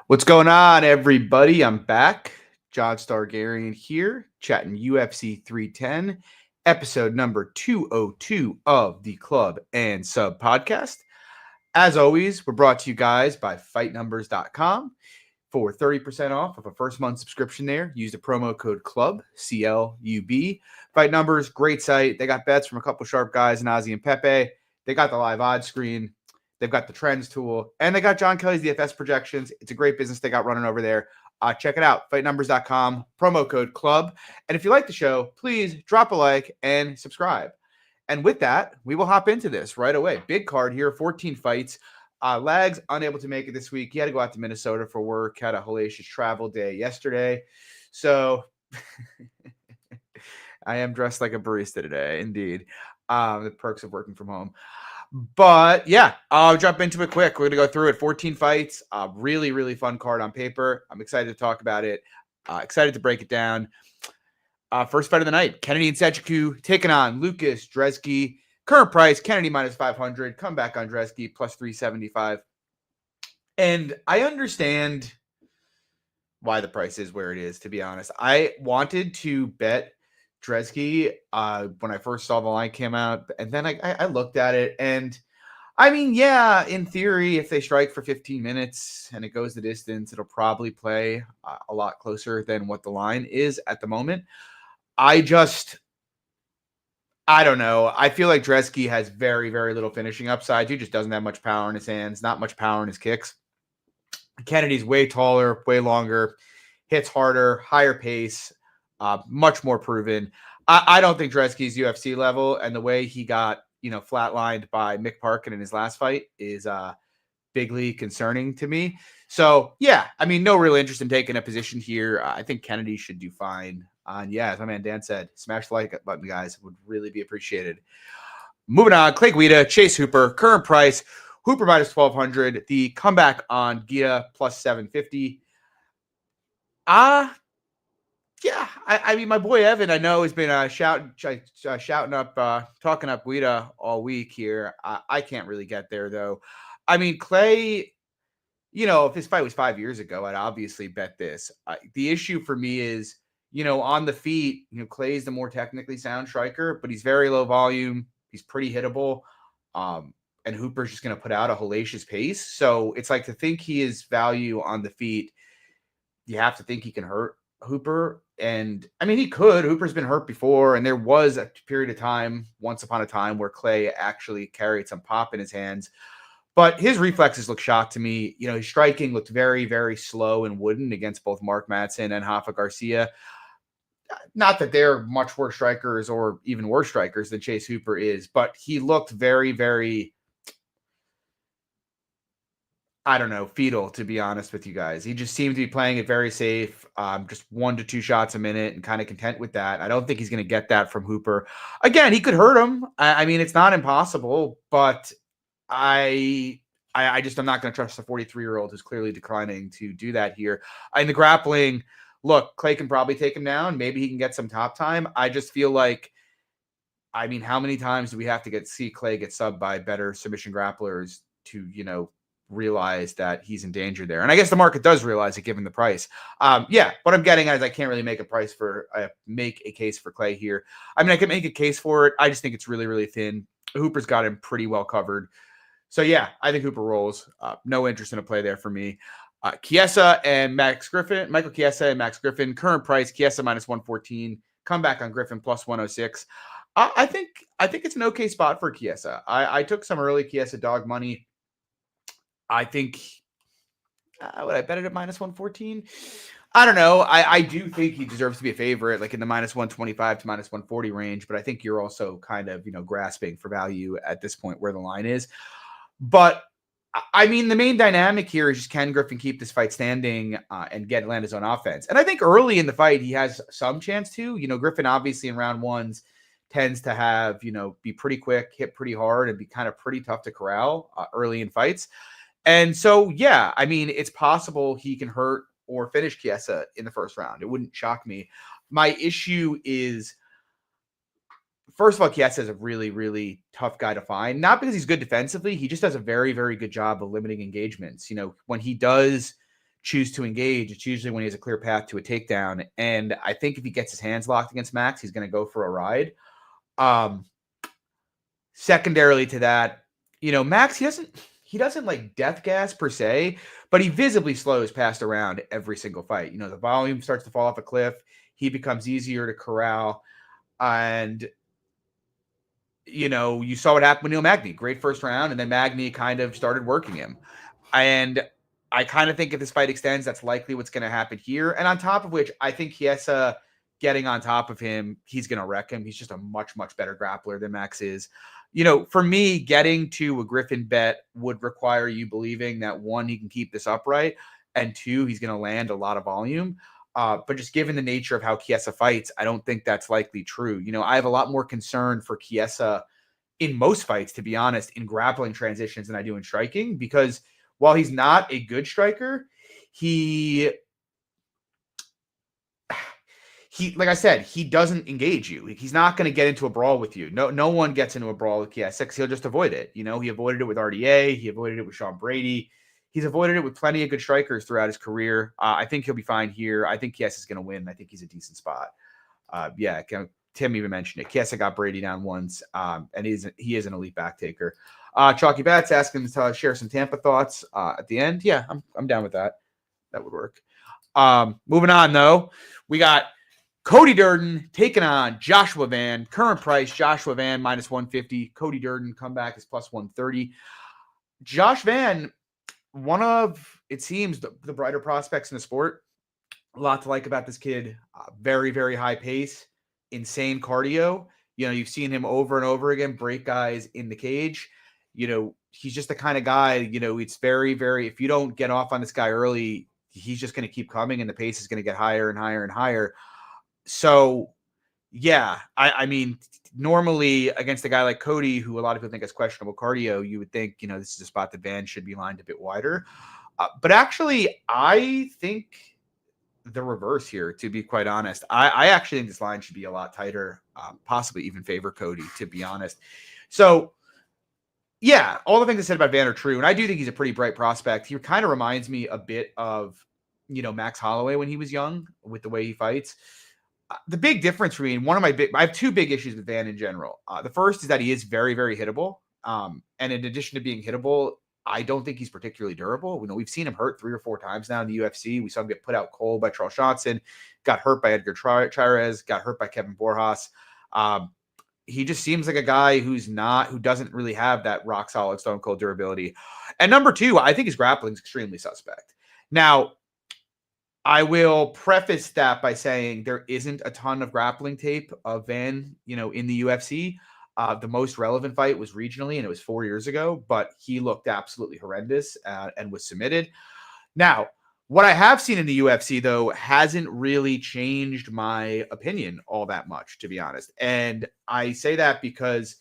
What's going on, everybody? I'm back. John Stargarian here, chatting UFC 310, episode number 202 of the Club and Sub podcast. As always, we're brought to you guys by fightnumbers.com. For 30% off of a first month subscription there, use the promo code CLUB, CLUB. Fight Numbers, great site. They got bets from a couple sharp guys, Nazi and Pepe. They got the live odds screen. They've got the trends tool, and they got John Kelly's DFS projections. It's a great business they got running over there. Check it out, fightnumbers.com, promo code CLUB. And if you like the show, please drop a like and subscribe. And with that, we will hop into this right away. Big card here, 14 fights. Lags unable to make it this week. He had to go out to Minnesota for work, had a hellacious travel day yesterday. So I am dressed like a barista today, indeed. The perks of working from home. But yeah, I'll jump into it quick. We're going to go through it. 14 fights. Really, really fun card on paper. I'm excited to talk about it. Excited to break it down. First fight of the night, Kennedy and Ciku taking on Lucas Dresy. Current price, Kennedy minus 500. Come back on Dresy plus 375. And I understand why the price is where it is, to be honest. I wanted to bet Dresy when I first saw the line came out, and then I looked at it, and I mean, yeah, in theory, if they strike for 15 minutes and it goes the distance, it'll probably play a lot closer than what the line is at the moment. I don't know. I feel like Dresy has very, very little finishing upside. He just doesn't have much power in his hands, not much power in his kicks. Kennedy's way taller, way longer, hits harder, higher pace, much more proven. I don't think Dresy's UFC level, and the way he got, flatlined by Mick Parkin in his last fight is bigly concerning to me. So, yeah, I mean, no real interest in taking a position here. I think Kennedy should do fine. Yeah, as my man Dan said, smash the like button, guys. Would really be appreciated. Moving on, Clay Guida, Chase Hooper, current price, Hooper minus 1,200. The comeback on Guida plus 750. Yeah, I mean, my boy Evan, I know, has been shouting up, talking up Guida all week here. I can't really get there, though. I mean, Clay, if this fight was 5 years ago, I'd obviously bet this. The issue for me is, on the feet, Clay's the more technically sound striker, but he's very low volume. He's pretty hittable. And Hooper's just going to put out a hellacious pace. So it's like, to think he is value on the feet, you have to think he can hurt Hooper. And I mean, he could. Hooper's been hurt before, and there was a period of time, once upon a time, where Clay actually carried some pop in his hands. But his reflexes look shot to me. His striking looked very, very slow and wooden against both Mark Madsen and Rafa Garcia. Not that they're much worse strikers or even worse strikers than Chase Hooper is, but he looked very, very, I don't know, fetal, to be honest with you guys. He just seemed to be playing it very safe, just 1 to 2 shots a minute, and kind of content with that. I don't think he's going to get that from Hooper. Again, he could hurt him. I mean, it's not impossible, but I'm not going to trust a 43-year-old who's clearly declining to do that here. In the grappling, look, Clay can probably take him down. Maybe he can get some top time. I just feel like, I mean, how many times do we have to see Clay get subbed by better submission grapplers to, realize that he's in danger there? And I guess the market does realize it given the price. Yeah, what I'm getting at is I can't really make a case for Clay here. I mean, I can make a case for it. I just think it's really, really thin. Hooper's got him pretty well covered. So yeah, I think Hooper rolls. No interest in a play there for me. Chiesa and Max Griffin, Michael Chiesa and Max Griffin, current price, Chiesa minus 114, comeback on Griffin plus 106. I think it's an okay spot for Chiesa. I took some early Chiesa dog money. I think, would I bet it at minus 114? I don't know. I do think he deserves to be a favorite, like in the minus 125 to minus 140 range, but I think you're also kind of, grasping for value at this point where the line is. But I mean, the main dynamic here is just, can Griffin keep this fight standing and land his own offense? And I think early in the fight, he has some chance to. Griffin obviously in round ones tends to have, be pretty quick, hit pretty hard, and be kind of pretty tough to corral early in fights. And so, yeah, I mean, it's possible he can hurt or finish Chiesa in the first round. It wouldn't shock me. My issue is, first of all, Chiesa is a really, really tough guy to find. Not because he's good defensively. He just does a very, very good job of limiting engagements. When he does choose to engage, it's usually when he has a clear path to a takedown. And I think if he gets his hands locked against Max, he's going to go for a ride. Secondarily to that, Max, he doesn't like death gas per se, but he visibly slows past a round every single fight. The volume starts to fall off a cliff. He becomes easier to corral. And, you saw what happened with Neil Magny. Great first round, and then Magny kind of started working him. And I kind of think if this fight extends, that's likely what's going to happen here. And on top of which, I think Chiesa getting on top of him, he's going to wreck him. He's just a much, much better grappler than Max is. For me, getting to a Griffin bet would require you believing that, one, he can keep this upright, and two, he's going to land a lot of volume. But just given the nature of how Chiesa fights, I don't think that's likely true. I have a lot more concern for Chiesa in most fights, to be honest, in grappling transitions than I do in striking, because while he's not a good striker, he like I said, he doesn't engage you. He's not going to get into a brawl with you. No one gets into a brawl with Chiesa because he'll just avoid it. He avoided it with RDA. He avoided it with Sean Brady. He's avoided it with plenty of good strikers throughout his career. I think he'll be fine here. I think Chiesa is going to win. I think he's a decent spot. Tim even mentioned it. Chiesa got Brady down once, and he is an elite back taker. Chalky Bats asking to share some Tampa thoughts at the end. Yeah, I'm down with that. That would work. Moving on, though. We got Cody Durden taking on Joshua Van. Current price, Joshua Van minus 150. Cody Durden comeback is plus 130. Josh Van, one of, it seems, the brighter prospects in the sport. A lot to like about this kid. Very, very high pace. Insane cardio. You've seen him over and over again break guys in the cage. He's just the kind of guy, it's very, very, if you don't get off on this guy early, he's just going to keep coming and the pace is going to get higher and higher and higher. So, yeah, I mean, normally against a guy like Cody, who a lot of people think has questionable cardio, you would think, this is a spot that Van should be lined a bit wider. But actually, I think the reverse here, to be quite honest. I actually think this line should be a lot tighter, possibly even favor Cody, to be honest. So, yeah, all the things I said about Van are true, and I do think he's a pretty bright prospect. He kind of reminds me a bit of, Max Holloway when he was young with the way he fights. The big difference for me, and I have two big issues with Van in general. The first is that he is very, very hittable. And in addition to being hittable, I don't think he's particularly durable. We've seen him hurt 3 or 4 times now in the UFC. We saw him get put out cold by Charles Johnson, got hurt by Edgar Chairez, got hurt by Kevin Borjas. He just seems like a guy who doesn't really have that rock solid stone cold durability. And number two, I think his grappling is extremely suspect. Now, I will preface that by saying there isn't a ton of grappling tape of Van, in the UFC. The most relevant fight was regionally, and it was 4 years ago, but he looked absolutely horrendous and was submitted. Now, what I have seen in the UFC, though, hasn't really changed my opinion all that much, to be honest. And I say that because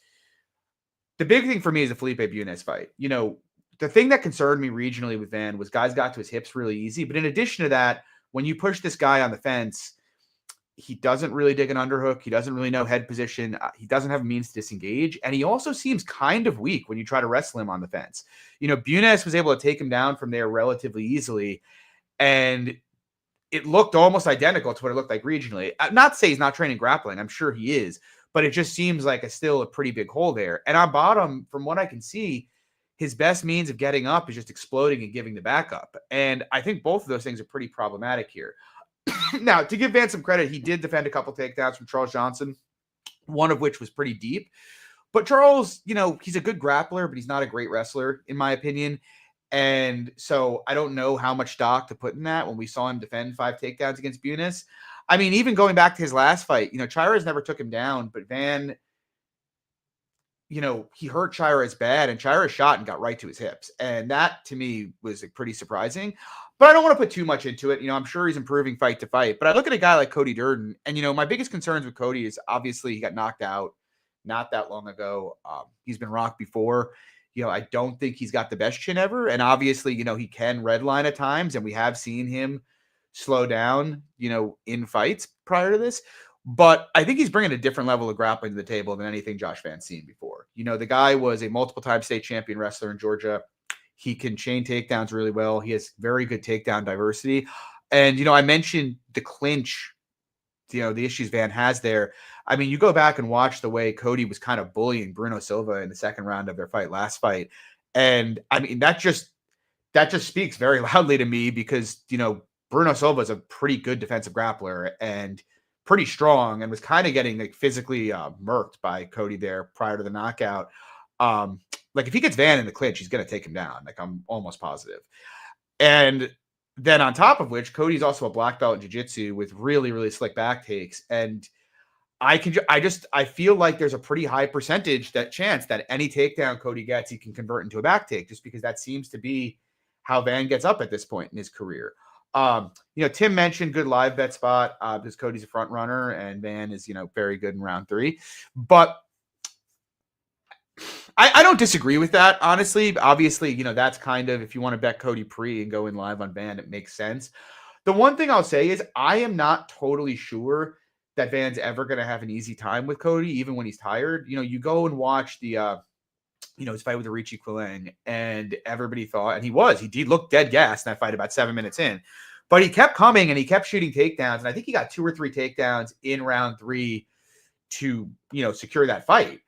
the big thing for me is the Felipe Bunes fight. The thing that concerned me regionally with Van was guys got to his hips really easy. But in addition to that, when you push this guy on the fence, he doesn't really dig an underhook. He doesn't really know head position. He doesn't have means to disengage. And he also seems kind of weak when you try to wrestle him on the fence. Bunes was able to take him down from there relatively easily. And it looked almost identical to what it looked like regionally. Not to say he's not training grappling. I'm sure he is. But it just seems like still a pretty big hole there. And on bottom, from what I can see, his best means of getting up is just exploding and giving the back up. And I think both of those things are pretty problematic here. Now, to give Van some credit, he did defend a couple takedowns from Charles Johnson, one of which was pretty deep. But Charles, he's a good grappler, but he's not a great wrestler, in my opinion. And so I don't know how much stock to put in that when we saw him defend 5 takedowns against Bunes. I mean, even going back to his last fight, Chairez never took him down, but Van, he hurt Chairez bad, and Chairez shot and got right to his hips. And that, to me, was pretty surprising. But I don't want to put too much into it. I'm sure he's improving fight to fight. But I look at a guy like Cody Durden, and, my biggest concerns with Cody is obviously he got knocked out not that long ago. He's been rocked before. I don't think he's got the best chin ever. And obviously, he can redline at times, and we have seen him slow down, in fights prior to this. But I think he's bringing a different level of grappling to the table than anything Josh Van's seen before. The guy was a multiple-time state champion wrestler in Georgia. He can chain takedowns really well. He has very good takedown diversity. And, I mentioned the clinch, the issues Van has there. I mean, you go back and watch the way Cody was kind of bullying Bruno Silva in the second round of their last fight. And I mean, that just speaks very loudly to me because, Bruno Silva is a pretty good defensive grappler and pretty strong and was kind of getting like physically murked by Cody there prior to the knockout. Like if he gets Van in the clinch, he's going to take him down. Like I'm almost positive. And then on top of which, Cody's also a black belt in jiu-jitsu with really, really slick back takes. And I feel like there's a pretty high percentage chance that any takedown Cody gets, he can convert into a back take, just because that seems to be how Van gets up at this point in his career. Tim mentioned good live bet spot because Cody's a front runner and Van is, very good in round 3. But I don't disagree with that, honestly. Obviously, that's kind of, if you want to bet Cody pre and go in live on Van, it makes sense. The one thing I'll say is I am not totally sure that Van's ever going to have an easy time with Cody, even when he's tired. You go and watch the, his fight with the Ricci Quillen, and everybody thought, and he looked dead gas in that fight about 7 minutes in, but he kept coming and he kept shooting takedowns. And I think he got 2 or 3 takedowns in round 3 to, secure that fight.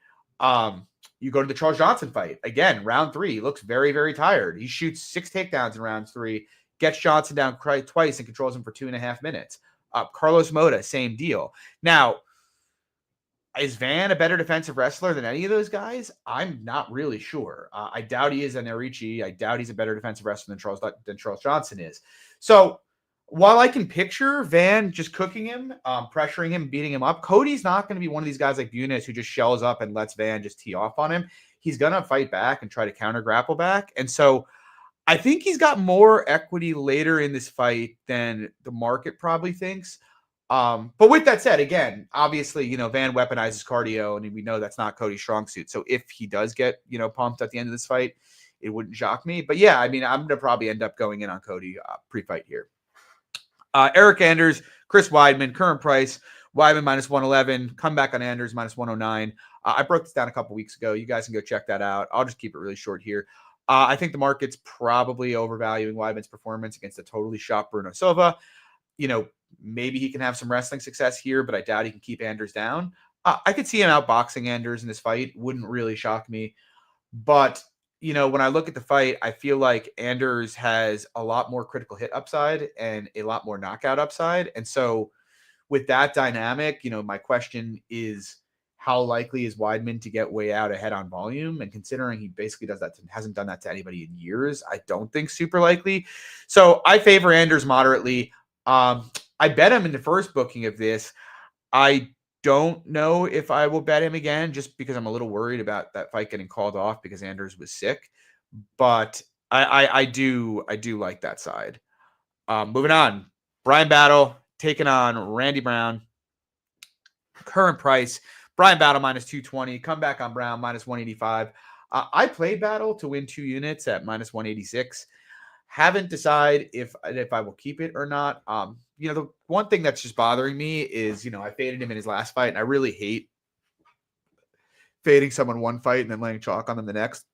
You go to the Charles Johnson fight again, round 3, he looks very, very tired. He shoots 6 takedowns in round 3, gets Johnson down twice and controls him for 2.5 minutes. Carlos Mota, same deal. Now, is Van a better defensive wrestler than any of those guys? I'm not really sure. I doubt he is an Ricci. I doubt he's a better defensive wrestler than Charles Johnson is. So while I can picture Van just cooking him, pressuring him, beating him up, Cody's not going to be one of these guys like Bunis who just shells up and lets Van just tee off on him. He's going to fight back and try to counter grapple back. And so I think he's got more equity later in this fight than the market probably thinks. But with that said, again, obviously, Van weaponizes cardio, and we know that's not Cody's strong suit. So if he does get, pumped at the end of this fight, it wouldn't shock me. But yeah, I mean, I'm going to probably end up going in on Cody pre-fight here. Eric Anders, Chris Weidman, current price, Weidman minus 111, comeback on Anders minus 109. I broke this down a couple weeks ago. You guys can go check that out. I'll just keep it really short here. I think the market's probably overvaluing Weidman's performance against a totally shot Bruno Silva. Maybe he can have some wrestling success here, but I doubt he can keep Anders down. I could see him outboxing Anders in this fight. Wouldn't really shock me. But, when I look at the fight, I feel like Anders has a lot more critical hit upside and a lot more knockout upside. And so with that dynamic, my question is, how likely is Weidman to get way out ahead on volume? And considering he basically hasn't done that to anybody in years, I don't think super likely. So I favor Anders moderately. I bet him in the first booking of this. I don't know if I will bet him again, just because I'm a little worried about that fight getting called off because Anders was sick. But I do like that side. Moving on, Brian Battle taking on Randy Brown. Current price, Brian Battle minus 220, comeback on Brown minus 185. I played Battle to win 2 units at minus 186. Haven't decided if I will keep it or not. The one thing that's just bothering me is, I faded him in his last fight, and I really hate fading someone one fight and then laying chalk on them the next.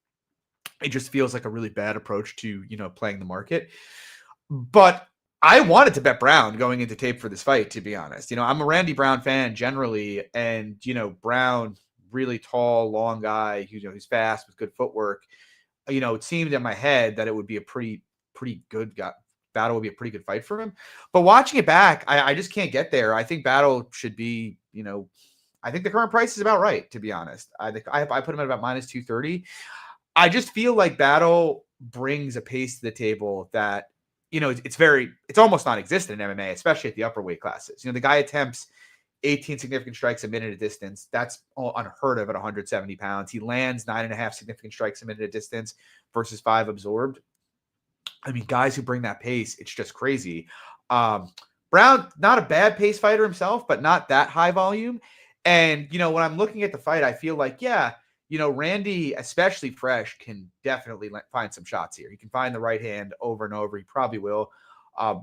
It just feels like a really bad approach to, playing the market. But I wanted to bet Brown going into tape for this fight, to be honest. I'm a Randy Brown fan generally, and, Brown, really tall, long guy, who's fast with good footwork. It seemed in my head that it would be a pretty good Battle would be a pretty good fight for him. But watching it back, I just can't get there. I think Battle should be, I think the current price is about right, to be honest. I put him at about minus 230. I just feel like Battle brings a pace to the table that, it's almost non-existent in MMA, especially at the upper weight classes. The guy attempts 18 significant strikes a minute at distance. That's unheard of at 170 pounds. He lands 9.5 significant strikes a minute at distance versus 5 absorbed. I mean, guys who bring that pace, it's just crazy. Brown, not a bad pace fighter himself, but not that high volume. And, when I'm looking at the fight, I feel like, yeah, Randy, especially fresh, can definitely find some shots here. He can find the right hand over and over. He probably will.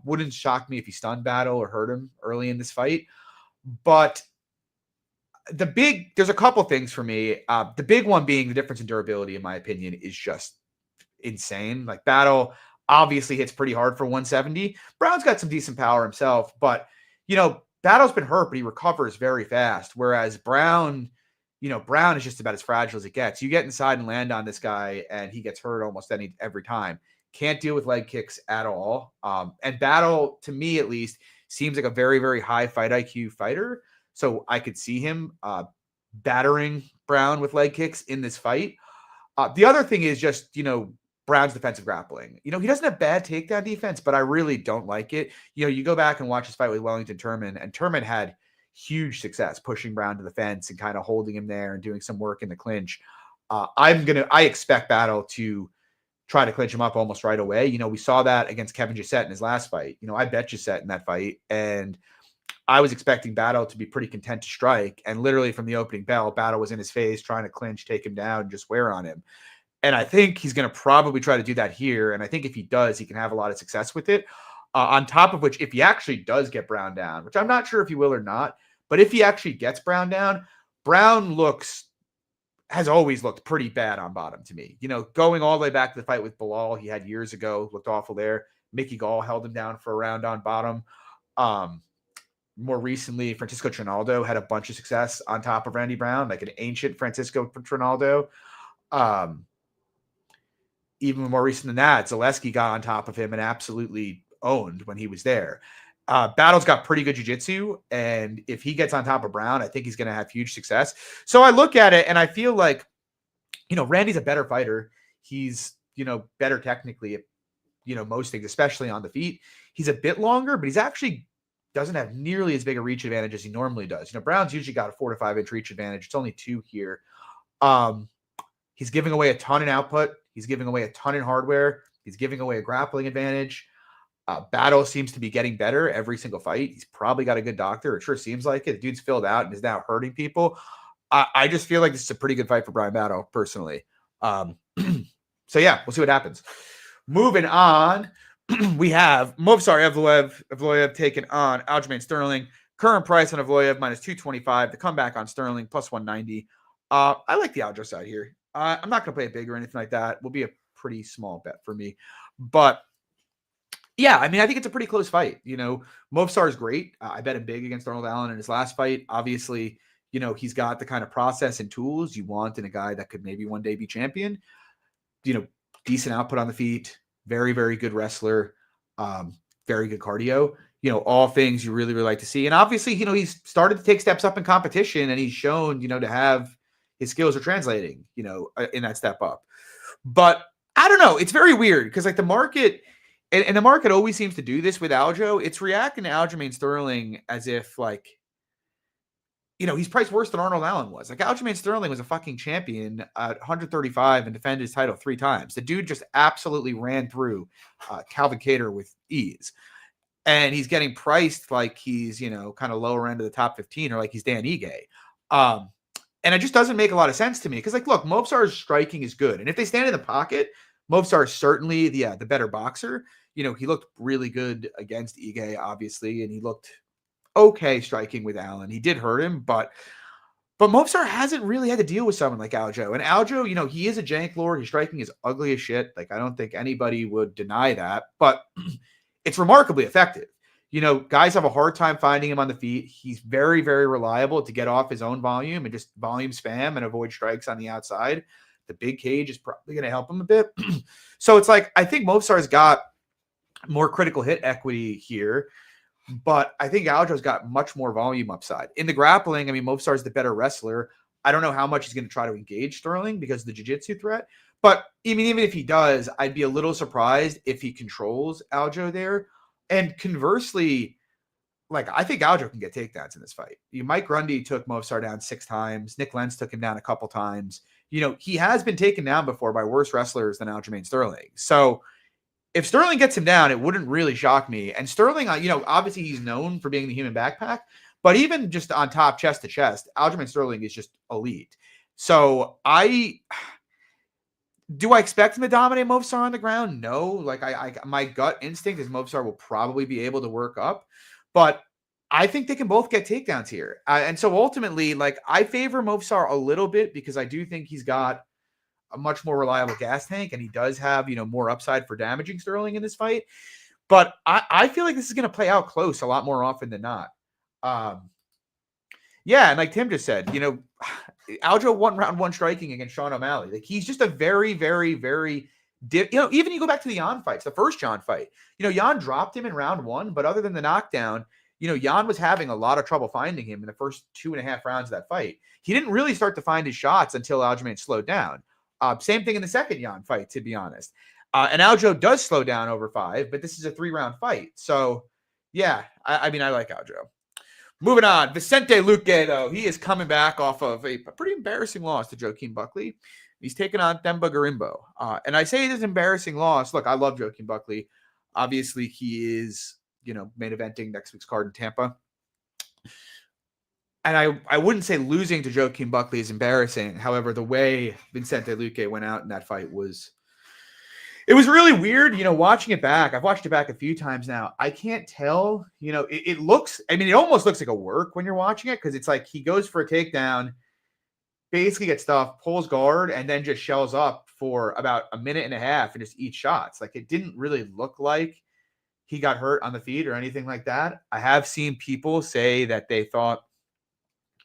Wouldn't shock me if he stunned Battle or hurt him early in this fight. But there's a couple things for me. The big one being the difference in durability, in my opinion, is just insane. Like Battle obviously hits pretty hard for 170. Brown's got some decent power himself, but Battle's been hurt, but he recovers very fast. Whereas Brown is just about as fragile as it gets. You get inside and land on this guy, and he gets hurt almost every time. Can't deal with leg kicks at all. And Battle, to me at least, seems like a very, very high fight IQ fighter. So I could see him battering Brown with leg kicks in this fight. The other thing is just, Brown's defensive grappling. He doesn't have bad takedown defense, but I really don't like it. You go back and watch his fight with Wellington Turman, and Turman had huge success pushing Brown to the fence and kind of holding him there and doing some work in the clinch. I expect Battle to try to clinch him up almost right away. We saw that against Kevin Gisette in his last fight. I bet Gisette in that fight, and I was expecting Battle to be pretty content to strike. And literally from the opening bell, Battle was in his face, trying to clinch, take him down, and just wear on him. And I think he's going to probably try to do that here. And I think if he does, he can have a lot of success with it. On top of which, if he actually does get Brown down, which I'm not sure if he will or not, but if he actually gets Brown down, Brown has always looked pretty bad on bottom to me. Going all the way back to the fight with Bilal he had years ago, looked awful there. Mickey Gall held him down for a round on bottom. More recently, Francisco Trinaldo had a bunch of success on top of Randy Brown, like an ancient Francisco Trinaldo. Even more recent than that, Zaleski got on top of him and absolutely owned when he was there. Battle's got pretty good jiu-jitsu, and if he gets on top of Brown, I think he's going to have huge success. So I look at it, and I feel like, Randy's a better fighter. He's, better technically at, most things, especially on the feet. He's a bit longer, but he's actually doesn't have nearly as big a reach advantage as he normally does. Brown's usually got a 4 to 5 inch reach advantage. It's only 2 here. He's giving away a ton in output. He's giving away a ton in hardware. He's giving away a grappling advantage. Battle seems to be getting better every single fight. He's probably got a good doctor. It sure seems like it. The dude's filled out and is now hurting people. I just feel like this is a pretty good fight for Brian Battle, personally. So yeah, we'll see what happens. Moving on, we have Movsar Evloev taking on Aljamain Sterling. Current price on Evloev minus 225. The comeback on Sterling plus 190. I like the Aljo side here. I'm not going to play it big or anything like that. Will be a pretty small bet for me. But yeah, I think it's a pretty close fight. Movsar is great. I bet him big against Arnold Allen in his last fight. Obviously, he's got the kind of process and tools you want in a guy that could maybe one day be champion. Decent output on the feet, very, very good wrestler, very good cardio, all things you really, really like to see. And obviously, he's started to take steps up in competition, and he's shown, to have his skills are translating, in that step up. But I don't know. It's very weird because like the market, and the market always seems to do this with Aljo. It's reacting to Aljamain Sterling as if like, he's priced worse than Arnold Allen was. Like Aljamain Sterling was a fucking champion at 135 and defended his title 3 times. The dude just absolutely ran through Calvin Kattar with ease. And he's getting priced like he's, kind of lower end of the top 15 or like he's Dan Ige. And it just doesn't make a lot of sense to me because, like, look, Movsar's striking is good. And if they stand in the pocket, Movsar is certainly the better boxer. He looked really good against Ige, obviously, and he looked okay striking with Allen. He did hurt him, but Movsar hasn't really had to deal with someone like Aljo. And Aljo, he is a jank lord. His striking is ugly as shit. Like, I don't think anybody would deny that, but it's remarkably effective. Guys have a hard time finding him on the feet. He's very, very reliable to get off his own volume and just volume spam and avoid strikes on the outside. The big cage is probably going to help him a bit. So it's like, I think Movsar's got more critical hit equity here, but I think Aljo's got much more volume upside. In the grappling, Movsar's the better wrestler. I don't know how much he's going to try to engage Sterling because of the jiu-jitsu threat. But even if he does, I'd be a little surprised if he controls Aljo there. And conversely, like, I think Aljo can get takedowns in this fight. Mike Grundy took Movsar down 6 times. Nick Lenz took him down a couple times. He has been taken down before by worse wrestlers than Aljamain Sterling. So if Sterling gets him down, it wouldn't really shock me. And Sterling, obviously he's known for being the human backpack, but even just on top, chest to chest, Aljamain Sterling is just elite. So do I expect him to dominate Movsar on the ground? No. Like my gut instinct is Movsar will probably be able to work up, but I think they can both get takedowns here. And so ultimately, like, I favor Movsar a little bit because I do think he's got a much more reliable gas tank, and he does have, more upside for damaging Sterling in this fight. But I feel like this is going to play out close a lot more often than not. Yeah, and like Tim just said, Aljo won round 1 striking against Sean O'Malley. Like, he's just a very, very, very even you go back to the Jan fights, the first Jan fight, Jan dropped him in round 1, but other than the knockdown, Jan was having a lot of trouble finding him in the first 2.5 rounds of that fight. He didn't really start to find his shots until Aljamain slowed down. Same thing in the second Jan fight, to be honest. And Aljo does slow down over 5, but this is a 3-round fight. So, yeah, I mean, I like Aljo. Moving on, Vicente Luque, though, he is coming back off of a pretty embarrassing loss to Joaquin Buckley. He's taking on Themba Gorimbo. And I say it is an embarrassing loss. Look, I love Joaquin Buckley. Obviously, he is, main eventing next week's card in Tampa. And I wouldn't say losing to Joaquin Buckley is embarrassing. However, the way Vicente Luque went out in that fight was really weird, watching it back. I've watched it back a few times now. I can't tell, it looks, it almost looks like a work when you're watching it, because it's like he goes for a takedown, basically gets stuffed, pulls guard, and then just shells up for about a minute and a half and just eats shots. Like, it didn't really look like he got hurt on the feet or anything like that. I have seen people say that they thought,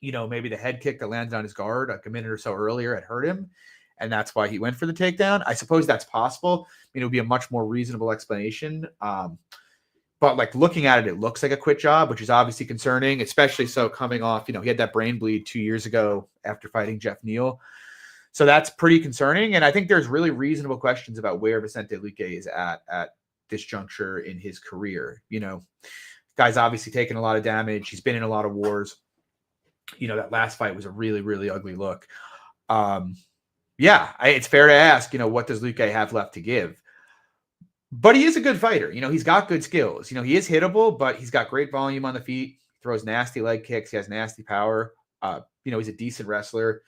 maybe the head kick that landed on his guard like a minute or so earlier had hurt him, and that's why he went for the takedown. I suppose that's possible. It would be a much more reasonable explanation. But like, looking at it, it looks like a quit job, which is obviously concerning, especially so coming off, he had that brain bleed 2 years ago after fighting Jeff Neal. So that's pretty concerning. And I think there's really reasonable questions about where Vicente Luque is at this juncture in his career. Guy's obviously taken a lot of damage. He's been in a lot of wars. That last fight was a really, really ugly look. It's fair to ask, what does Luque have left to give? But he is a good fighter. He's got good skills. He is hittable, but he's got great volume on the feet. He throws nasty leg kicks. He has nasty power. He's a decent wrestler,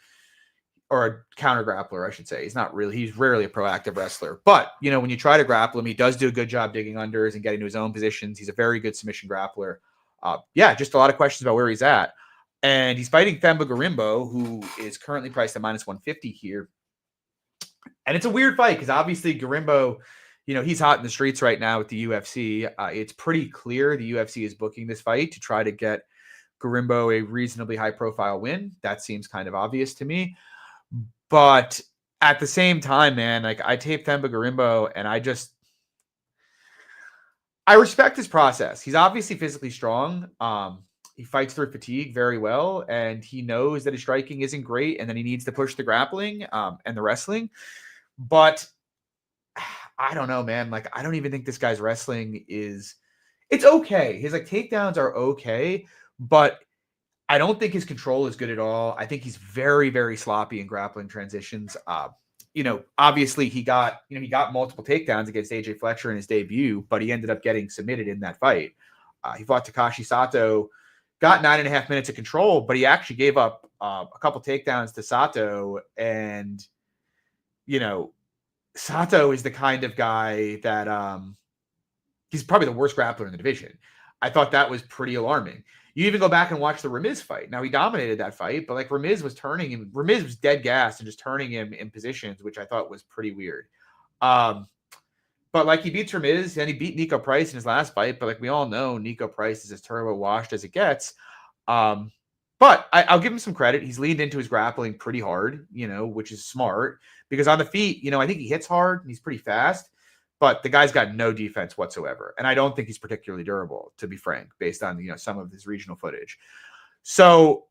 or a counter grappler, I should say. He's rarely a proactive wrestler. But, when you try to grapple him, he does do a good job digging unders and getting to his own positions. He's a very good submission grappler. Just a lot of questions about where he's at. And he's fighting Themba Gorimbo, who is currently priced at -150 here. And it's a weird fight because obviously Gorimbo, he's hot in the streets right now with the UFC. It's pretty clear the UFC is booking this fight to try to get Gorimbo a reasonably high-profile win. That seems kind of obvious to me. But at the same time, man, like, I tape Themba Gorimbo, and I respect his process. He's obviously physically strong. He fights through fatigue very well, and he knows that his striking isn't great, and then he needs to push the grappling and the wrestling. But I don't know, man. Like, I don't even think this guy's wrestling it's okay. His takedowns are okay, but I don't think his control is good at all. I think he's very, very sloppy in grappling transitions. Obviously he got multiple takedowns against AJ Fletcher in his debut, but he ended up getting submitted in that fight. He fought Takashi Sato, got 9.5 minutes of control, but he actually gave up a couple takedowns to Sato. And, Sato is the kind of guy that he's probably the worst grappler in the division. I thought that was pretty alarming. You even go back and watch the Reyes fight. Now, he dominated that fight, but Reyes was turning him. Reyes was dead gassed and just turning him in positions, which I thought was pretty weird. But he beats Reyes, and he beat Nico Price in his last fight. But we all know, Nico Price is as turbo washed as it gets. But I'll give him some credit. He's leaned into his grappling pretty hard, which is smart, because on the feet, I think he hits hard and he's pretty fast, but the guy's got no defense whatsoever. And I don't think he's particularly durable, to be frank, based on, some of his regional footage. So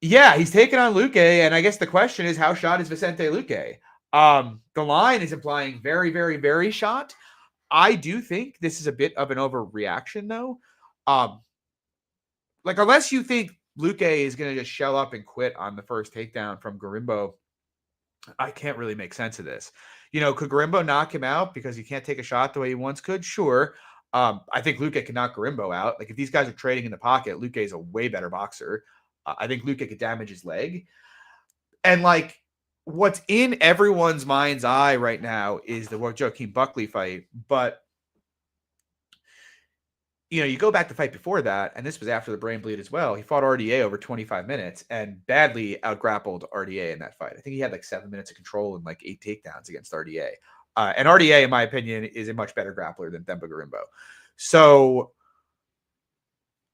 yeah, he's taking on Luque. And I guess the question is, how shot is Vicente Luque? The line is implying very, very, very shot. I do think this is a bit of an overreaction, though. Unless you think Luque is going to just shell up and quit on the first takedown from Gorimbo, I can't really make sense of this. Could Gorimbo knock him out because he can't take a shot the way he once could? Sure. I think Luque can knock Gorimbo out. If these guys are trading in the pocket, Luque is a way better boxer. I think Luque could damage his leg. And what's in everyone's mind's eye right now is the Joaquin Buckley fight. But you go back to the fight before that, and this was after the brain bleed as well. He fought RDA over 25 minutes and badly outgrappled RDA in that fight. I think he had like 7 minutes of control and like 8 takedowns against RDA. And RDA, in my opinion, is a much better grappler than Themba Gorimbo. So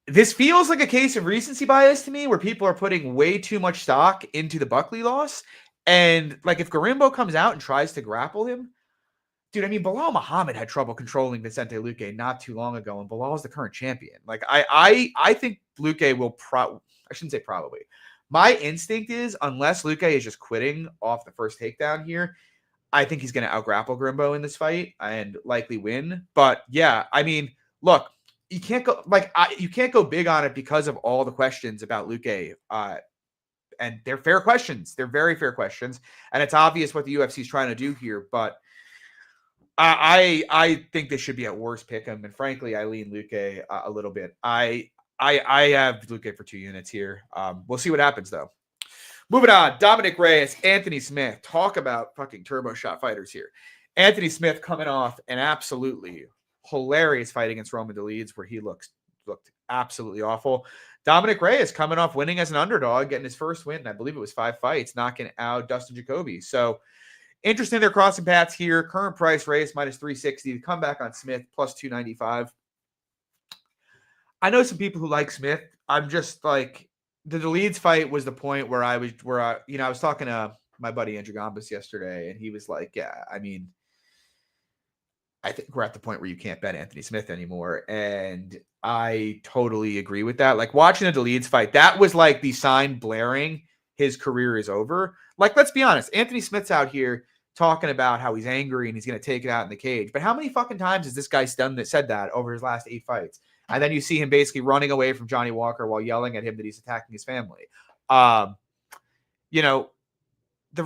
this feels like a case of recency bias to me, where people are putting way too much stock into the Buckley loss. And like, if Gorimbo comes out and tries to grapple him, dude, I mean, Bilal Muhammad had trouble controlling Vicente Luque not too long ago, and Bilal is the current champion. Like, I think Luque will I shouldn't say probably. My instinct is, unless Luque is just quitting off the first takedown here, I think he's going to outgrapple Gorimbo in this fight and likely win. But yeah, I mean, look, you can't go big on it because of all the questions about Luque. And they're fair questions. They're very fair questions, and it's obvious what the UFC is trying to do here. But I think this should be at worst pick 'em, and frankly, I lean Luque a little bit. I have Luque for 2 units here. We'll see what happens though. Moving on, Dominic Reyes, Anthony Smith. Talk about fucking turbo shot fighters here. Anthony Smith coming off an absolutely hilarious fight against Roman Dolidze, where he looked absolutely awful. Dominic Reyes coming off winning as an underdog, getting his first win. I believe it was 5 fights, knocking out Dustin Jacoby. So interesting, they're crossing paths here. Current price, Reyes minus 360. The comeback on Smith plus 295. I know some people who like Smith. I'm just like, the Dolidze fight was the point where I was talking to my buddy Andrew Gambas yesterday, and he was like, yeah, I mean, I think we're at the point where you can't bet Anthony Smith anymore. And I totally agree with that. Like, watching the Dolidze fight, that was like the sign blaring his career is over. Like, let's be honest, Anthony Smith's out here talking about how he's angry and he's going to take it out in the cage. But how many fucking times has this guy said that over his last 8 fights? And then you see him basically running away from Johnny Walker while yelling at him that he's attacking his family. The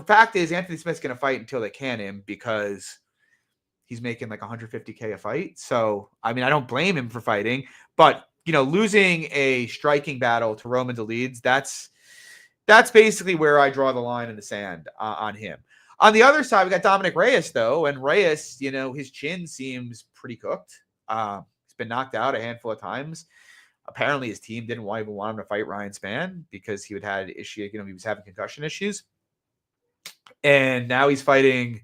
fact is, Anthony Smith's going to fight until they can him, because he's making like $150K a fight. So, I mean, I don't blame him for fighting, but losing a striking battle to Roman Dolidze, that's basically where I draw the line in the sand on him. On the other side, we got Dominic Reyes, though, and Reyes, his chin seems pretty cooked. He's been knocked out a handful of times. Apparently, his team didn't even want him to fight Ryan Spann because he had issue. He was having concussion issues, and now he's fighting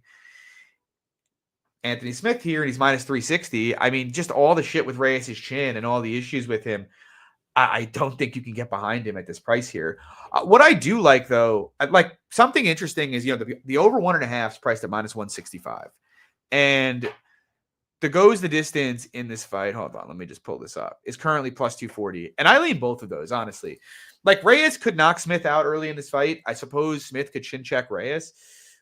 Anthony Smith here, and he's minus 360. I mean, just all the shit with Reyes' chin and all the issues with him, I don't think you can get behind him at this price here. What I do like, though, like something interesting is, the over 1.5 is priced at minus 165. And the goes the distance in this fight, hold on, let me just pull this up, is currently plus 240. And I lean both of those, honestly. Like, Reyes could knock Smith out early in this fight. I suppose Smith could chin check Reyes.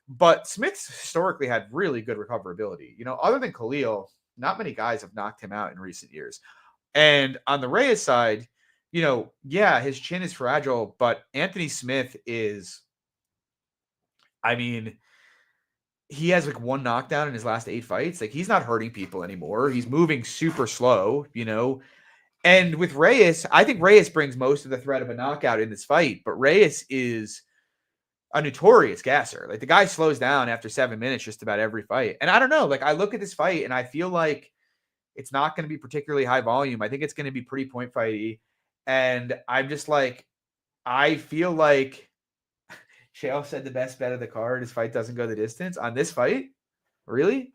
But Smith's historically had really good recoverability. Other than Khalil, not many guys have knocked him out in recent years. And on the Reyes side, his chin is fragile, but Anthony Smith is, I mean, he has like 1 knockdown in his last 8 fights. Like, he's not hurting people anymore. He's moving super slow, And with Reyes, I think Reyes brings most of the threat of a knockout in this fight, but Reyes is a notorious gasser. Like, the guy slows down after 7 minutes just about every fight. And I don't know, like, I look at this fight and I feel like it's not going to be particularly high volume. I think it's going to be pretty point fighty. And I'm just like, I feel like Chael said the best bet of the card, his fight doesn't go the distance. On this fight? Really?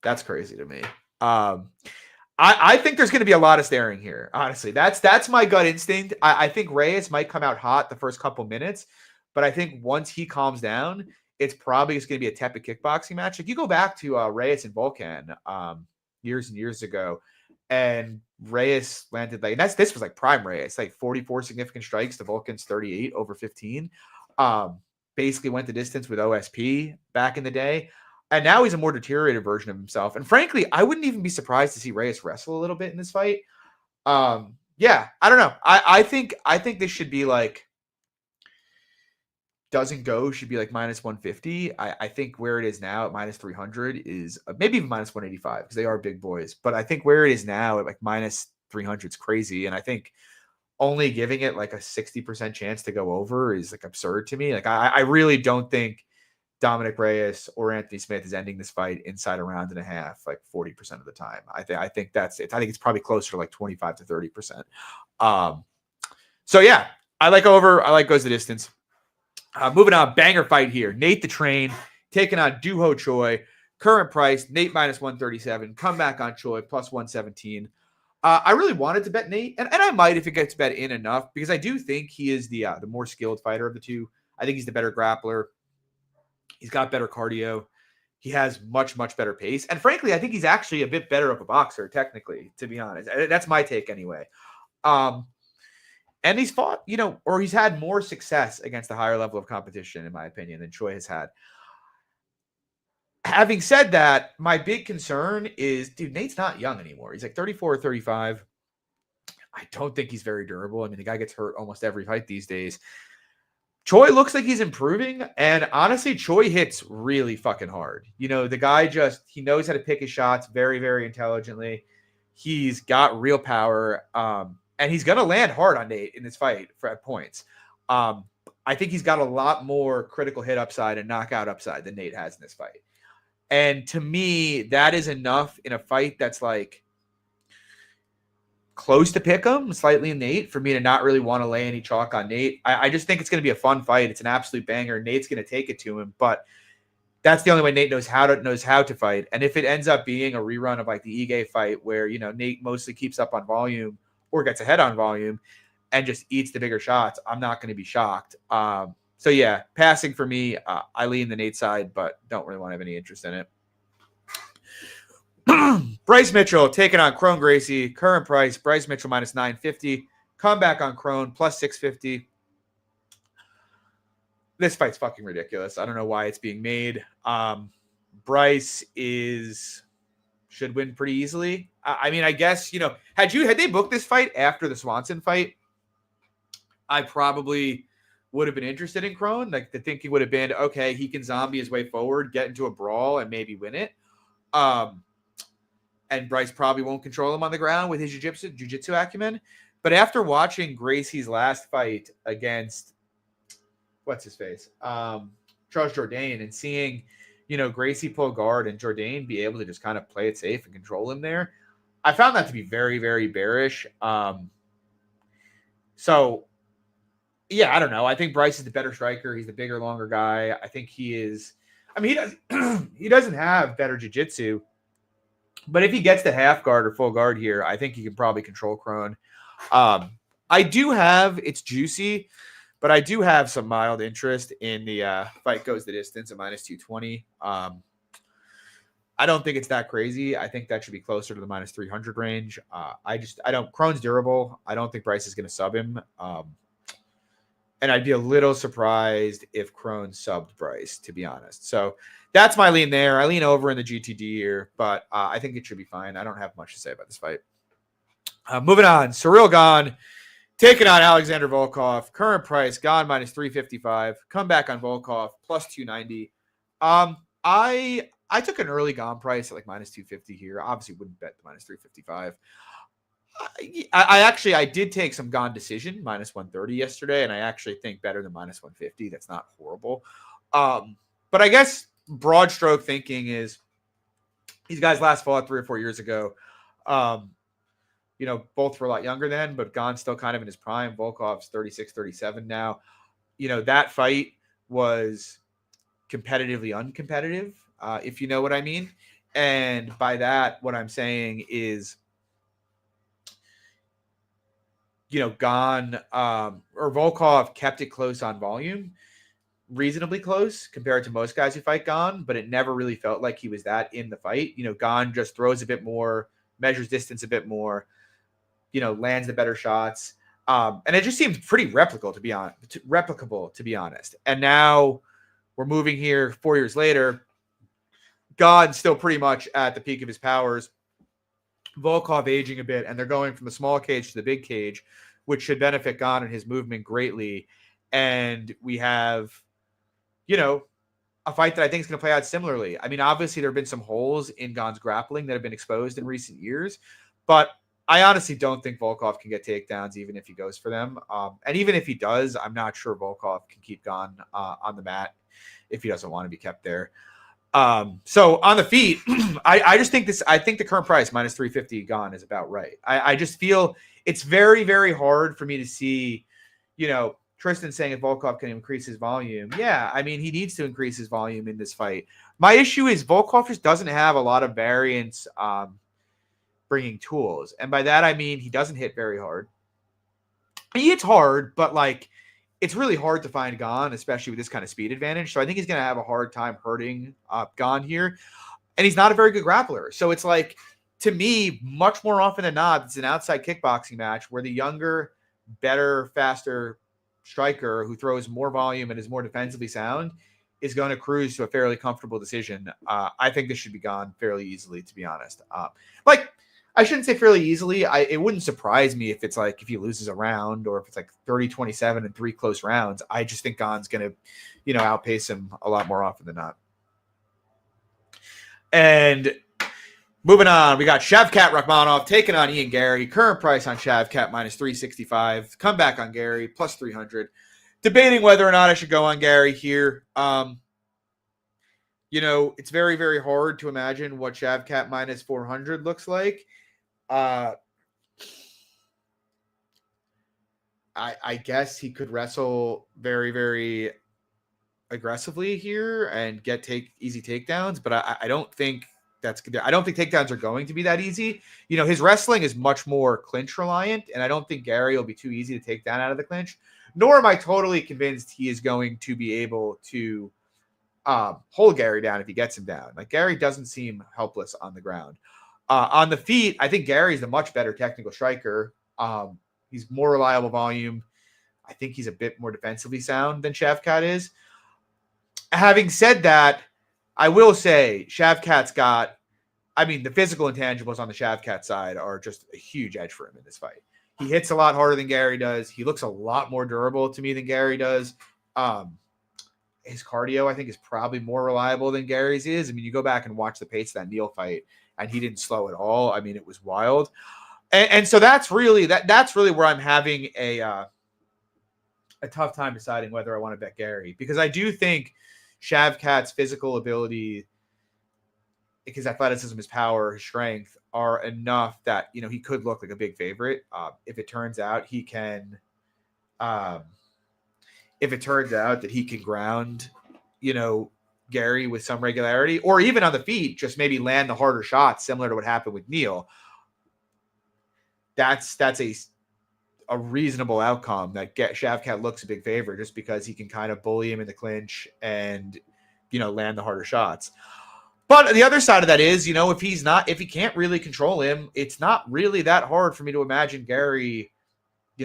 That's crazy to me. I think there's going to be a lot of staring here. Honestly, that's my gut instinct. I think Reyes might come out hot the first couple minutes, but I think once he calms down, it's probably just going to be a tepid kickboxing match. Like, you go back to Reyes and Volkan years and years ago, and Reyes landed this was like prime Reyes, like 44 significant strikes to Volkan's 38 over 15. Basically went the distance with OSP back in the day. And now he's a more deteriorated version of himself. And frankly, I wouldn't even be surprised to see Reyes wrestle a little bit in this fight. Yeah, I don't know. I think this should be like, doesn't go, should be like minus 150. I think where it is now at minus 300 is maybe even minus 185, because they are big boys. But I think where it is now at like minus 300 is crazy. And I think only giving it like a 60% chance to go over is like absurd to me. Like, I really don't think Dominic Reyes or Anthony Smith is ending this fight inside a round and a half, like 40% of the time. I think that's it. I think it's probably closer to like 25 to 30%. So yeah, I like over. I like goes the distance. Moving on, banger fight here. Nate the Train taking on Duho Choy. Current price, Nate minus 137. Comeback on Choy plus 117. I really wanted to bet Nate, and I might if it gets bet in enough, because I do think he is the more skilled fighter of the two. I think he's the better grappler. He's got better cardio. He has much, much better pace. And frankly, I think he's actually a bit better of a boxer, technically, to be honest. That's my take anyway. And he's fought, or he's had more success against a higher level of competition, in my opinion, than Choy has had. Having said that, my big concern is, dude, Nate's not young anymore. He's like 34 or 35. I don't think he's very durable. I mean, the guy gets hurt almost every fight these days. Choy looks like he's improving, and honestly, Choy hits really fucking hard. The guy he knows how to pick his shots very, very intelligently. He's got real power, and he's going to land hard on Nate in this fight at points. I think he's got a lot more critical hit upside and knockout upside than Nate has in this fight. And to me, that is enough in a fight that's like close to pick him, slightly in Nate, for me to not really want to lay any chalk on Nate. I just think it's going to be a fun fight. It's an absolute banger. Nate's going to take it to him, but that's the only way Nate knows how to fight. And if it ends up being a rerun of like the Ige fight where, Nate mostly keeps up on volume or gets ahead on volume and just eats the bigger shots, I'm not going to be shocked. So yeah, passing for me. I lean the Nate side, but don't really want to have any interest in it. Bryce Mitchell taking on Crone Gracie. Current price, Bryce Mitchell minus 950. Comeback on Crone plus 650. This fight's fucking ridiculous. I don't know why it's being made. Bryce should win pretty easily. I mean, I guess, had they booked this fight after the Swanson fight, I probably would have been interested in Crone. Like, the thinking would have been, okay, he can zombie his way forward, get into a brawl, and maybe win it. And Bryce probably won't control him on the ground with his jiu-jitsu acumen. But after watching Gracie's last fight against, what's his face? Charles Jourdain, and seeing, Gracie pull guard and Jourdain be able to just kind of play it safe and control him there, I found that to be very, very bearish. So, yeah, I don't know. I think Bryce is the better striker. He's the bigger, longer guy. I think he is. I mean, he doesn't have better jiu-jitsu. But if he gets the half guard or full guard here, I think he can probably control Crone. It's juicy, but I do have some mild interest in the fight goes the distance at minus 220. I don't think it's that crazy. I think that should be closer to the minus 300 range. Crone's durable. I don't think Bryce is going to sub him. And I'd be a little surprised if Crone subbed Bryce, to be honest. So that's my lean there. I lean over in the GTD here, but I think it should be fine. I don't have much to say about this fight. Moving on, Cyril Gane taking on Alexander Volkov. Current price, Gane minus 355. Comeback on Volkov, plus 290. I took an early Gane price at like minus 250 here. Obviously wouldn't bet the minus 355. I did take some Gane decision, minus 130 yesterday, and I actually think better than minus 150. That's not horrible. But I guess broad stroke thinking is these guys last fought 3 or 4 years ago. Both were a lot younger then, but Gane's still kind of in his prime. Volkov's 36, 37 now. That fight was competitively uncompetitive, if you know what I mean. And by that, what I'm saying is, Gane or Volkov kept it close on volume, reasonably close compared to most guys who fight Gane, but it never really felt like he was that in the fight. Gane just throws a bit more, measures distance a bit more, lands the better shots. And it just seems pretty replicable, to be honest. And now we're moving here 4 years later. Gane's still pretty much at the peak of his powers. Volkov aging a bit, and they're going from the small cage to the big cage, which should benefit Gane and his movement greatly. And we have, a fight that I think is going to play out similarly. I mean, obviously there have been some holes in Gane's grappling that have been exposed in recent years, but I honestly don't think Volkov can get takedowns even if he goes for them. And even if he does, I'm not sure Volkov can keep Gane on the mat if he doesn't want to be kept there. So on the feet, I just think I think the current price minus 350 Gane is about right. I just feel it's very, very hard for me to see, Tristan saying if Volkov can increase his volume. Yeah, I mean, he needs to increase his volume in this fight. My issue is Volkov just doesn't have a lot of variance bringing tools. And by that, I mean, he doesn't hit very hard. He hits hard, but it's really hard to find Gane, especially with this kind of speed advantage. So I think he's going to have a hard time hurting Gane here. And he's not a very good grappler. So it's to me, much more often than not, it's an outside kickboxing match where the younger, better, faster striker who throws more volume and is more defensively sound is going to cruise to a fairly comfortable decision. I think this should be Gane fairly easily, to be honest. I shouldn't say fairly easily. It wouldn't surprise me if it's if he loses a round or if it's 30-27 and 3 close rounds. I just think Gane's going to, outpace him a lot more often than not. And moving on, we got Shavkat Rakhmonov taking on Ian Garry. Current price on Shavkat minus 365. Comeback on Garry plus 300. Debating whether or not I should go on Garry here. It's very, very hard to imagine what Shavkat minus 400 looks like. I guess he could wrestle very, very aggressively here and get easy takedowns, but I don't think I don't think takedowns are going to be that easy. His wrestling is much more clinch reliant, and I don't think Garry will be too easy to take down out of the clinch. Nor am I totally convinced he is going to be able to hold Garry down if he gets him down. Garry doesn't seem helpless on the ground. On the feet, I think Gary's the much better technical striker. He's more reliable volume. I think he's a bit more defensively sound than Shavkat is. Having said that, I will say Shavkat's got, the physical intangibles on the Shavkat side are just a huge edge for him in this fight. He hits a lot harder than Garry does. He looks a lot more durable to me than Garry does. His cardio, I think, is probably more reliable than Gary's is. You go back and watch the pace of that Neal fight, and he didn't slow at all. It was wild. And so that's really where I'm having a tough time deciding whether I want to bet Garry, because I do think Shavkat's physical ability, his athleticism, his power, his strength are enough that, he could look like a big favorite. If it turns out he can, that he can ground, Garry with some regularity, or even on the feet, just maybe land the harder shots, similar to what happened with Neal. That's a reasonable outcome that Shavkat looks a big favorite just because he can kind of bully him in the clinch and, land the harder shots. But the other side of that is, if he can't really control him, it's not really that hard for me to imagine Garry,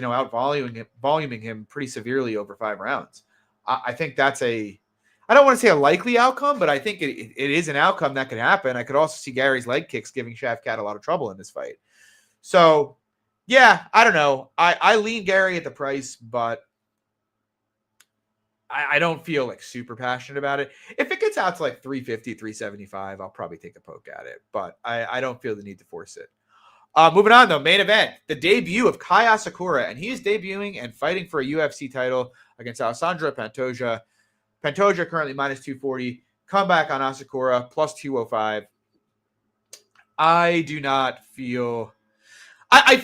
out voluming him pretty severely over 5 rounds. I think that's I don't want to say a likely outcome, but I think it is an outcome that could happen. I could also see Gary's leg kicks giving Shavkat a lot of trouble in this fight. So, yeah, I don't know. I lean Garry at the price, but I don't feel super passionate about it. If it gets out to 350, 375, I'll probably take a poke at it, but I don't feel the need to force it. Moving on, though, main event, the debut of Kai Asakura, and he is debuting and fighting for a UFC title against Alessandro Pantoja. Pantoja currently minus 240. Comeback on Asakura, plus 205. I do not feel... I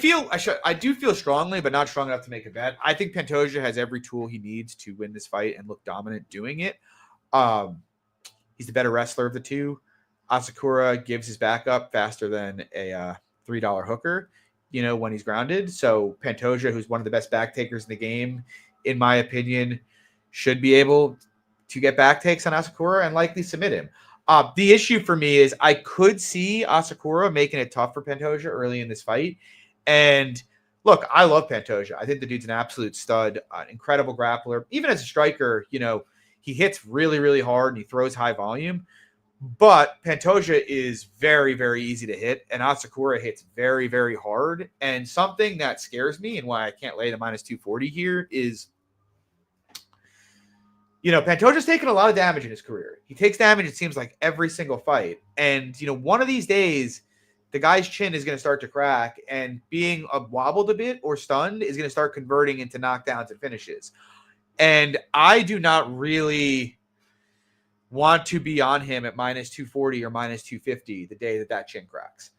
do feel strongly, but not strong enough to make a bet. I think Pantoja has every tool he needs to win this fight and look dominant doing it. He's the better wrestler of the two. Asakura gives his back up faster than a $3 hooker, when he's grounded. So Pantoja, who's one of the best back takers in the game, in my opinion, should be able to get back takes on Asakura and likely submit him. The issue for me is I could see Asakura making it tough for Pantoja early in this fight. And look, I love Pantoja. I think the dude's an absolute stud, an incredible grappler. Even as a striker, he hits really, really hard and he throws high volume. But Pantoja is very, very easy to hit, and Asakura hits very, very hard. And something that scares me and why I can't lay the minus 240 here is, Pantoja's taken a lot of damage in his career. He takes damage, it seems like, every single fight. And, one of these days, the guy's chin is going to start to crack, and being wobbled a bit or stunned is going to start converting into knockdowns and finishes. And I do not really want to be on him at minus 240 or minus 250 the day that chin cracks.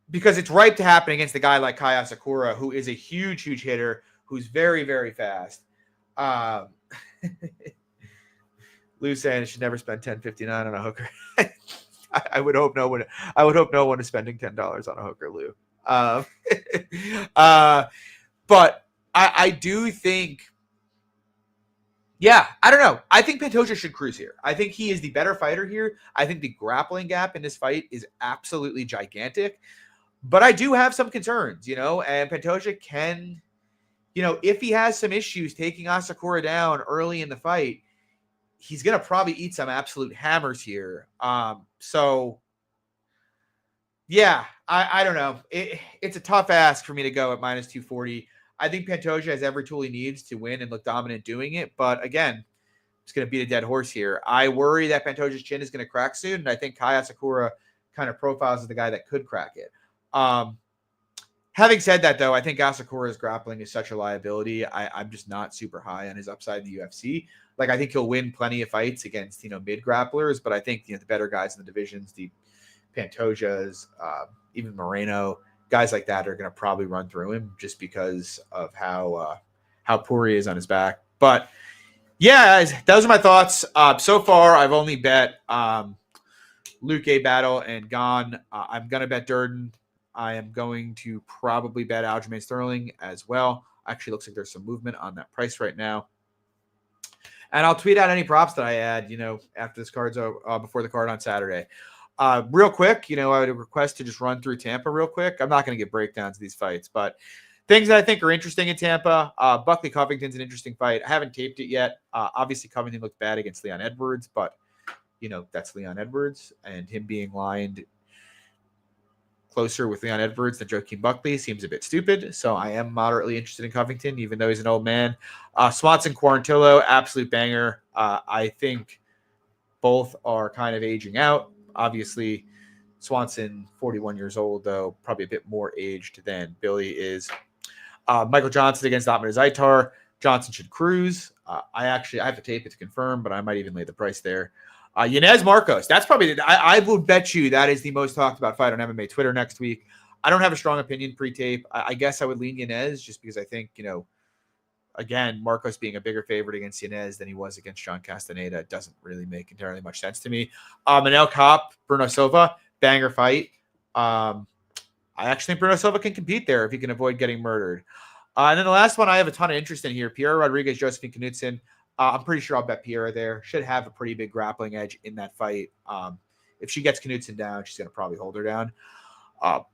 Because it's ripe to happen against a guy like Kai Asakura, who is a huge, huge hitter, who's very, very fast. Lou saying it should never spend $10.59 on a hooker. I would hope no one. I would hope no one is spending $10 on a hooker, Lou. But I do think. Yeah, I don't know. I think Pantoja should cruise here. I think he is the better fighter here. I think the grappling gap in this fight is absolutely gigantic. But I do have some concerns, and Pantoja can, if he has some issues taking Asakura down early in the fight, he's going to probably eat some absolute hammers here. So, yeah, I don't know. It's a tough ask for me to go at minus 240. I think Pantoja has every tool he needs to win and look dominant doing it. But again, it's going to beat a dead horse here. I worry that Pantoja's chin is going to crack soon. And I think Kai Asakura kind of profiles as the guy that could crack it. Having said that, though, I think Asakura's grappling is such a liability. I'm just not super high on his upside in the UFC. Like, I think he'll win plenty of fights against, mid grapplers. But I think, the better guys in the divisions, the Pantojas, even Moreno, guys like that are going to probably run through him just because of how poor he is on his back. But yeah, those are my thoughts. So far, I've only bet Luque battle and gone. I'm going to bet Durden. I am going to probably bet Aljamain Sterling as well. Actually, looks like there's some movement on that price right now. And I'll tweet out any props that I add, after this card's over, before the card on Saturday. Real quick, I would request to just run through Tampa real quick. I'm not going to get breakdowns of these fights, but things that I think are interesting in Tampa. Buckley Covington's an interesting fight. I haven't taped it yet. Obviously, Covington looked bad against Leon Edwards, but, that's Leon Edwards, and him being lined closer with Leon Edwards than Joaquin Buckley seems a bit stupid. So I am moderately interested in Covington, even though he's an old man. Swanson Quarantillo, absolute banger. I think both are kind of aging out. Obviously, Swanson, 41 years old, though, probably a bit more aged than Billy is. Michael Johnson against Ahmed Zaitar. Johnson should cruise. I have to tape it to confirm, but I might even lay the price there. Yanez Marcos. That's probably, I would bet you that is the most talked about fight on MMA Twitter next week. I don't have a strong opinion pre-tape. I guess I would lean Yanez just because I think, again, Marcos being a bigger favorite against Yanez than he was against John Castaneda doesn't really make entirely much sense to me. Manel Kopp, Bruno Silva, banger fight. I actually think Bruno Silva can compete there if he can avoid getting murdered. And then the last one I have a ton of interest in here, Piera Rodriguez, Josephine Knudsen. I'm pretty sure I'll bet Piera there. Should have a pretty big grappling edge in that fight. If she gets Knudsen down, she's going to probably hold her down.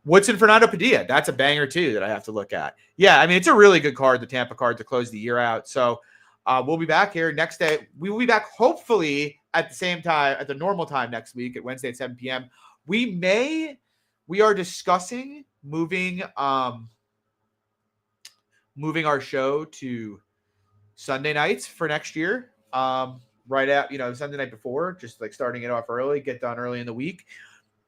Woodson Fernando Padilla. That's a banger, too, that I have to look at. Yeah, I mean, it's a really good card, the Tampa card, to close the year out. So we'll be back here next day. We will be back hopefully at the same time, at the normal time next week at Wednesday at 7 p.m. We are discussing moving our show to Sunday nights for next year. Right at, Sunday night before, just like starting it off early, get done early in the week.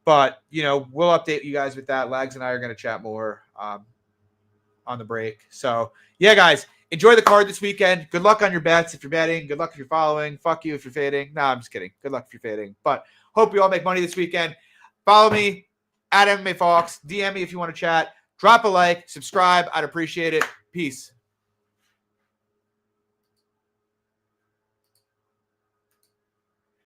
But, we'll update you guys with that. Lags and I are going to chat more on the break. So, yeah, guys, enjoy the card this weekend. Good luck on your bets if you're betting. Good luck if you're following. Fuck you if you're fading. No, I'm just kidding. Good luck if you're fading. But hope you all make money this weekend. Follow me at MMA Fox. DM me if you want to chat. Drop a like. Subscribe. I'd appreciate it. Peace.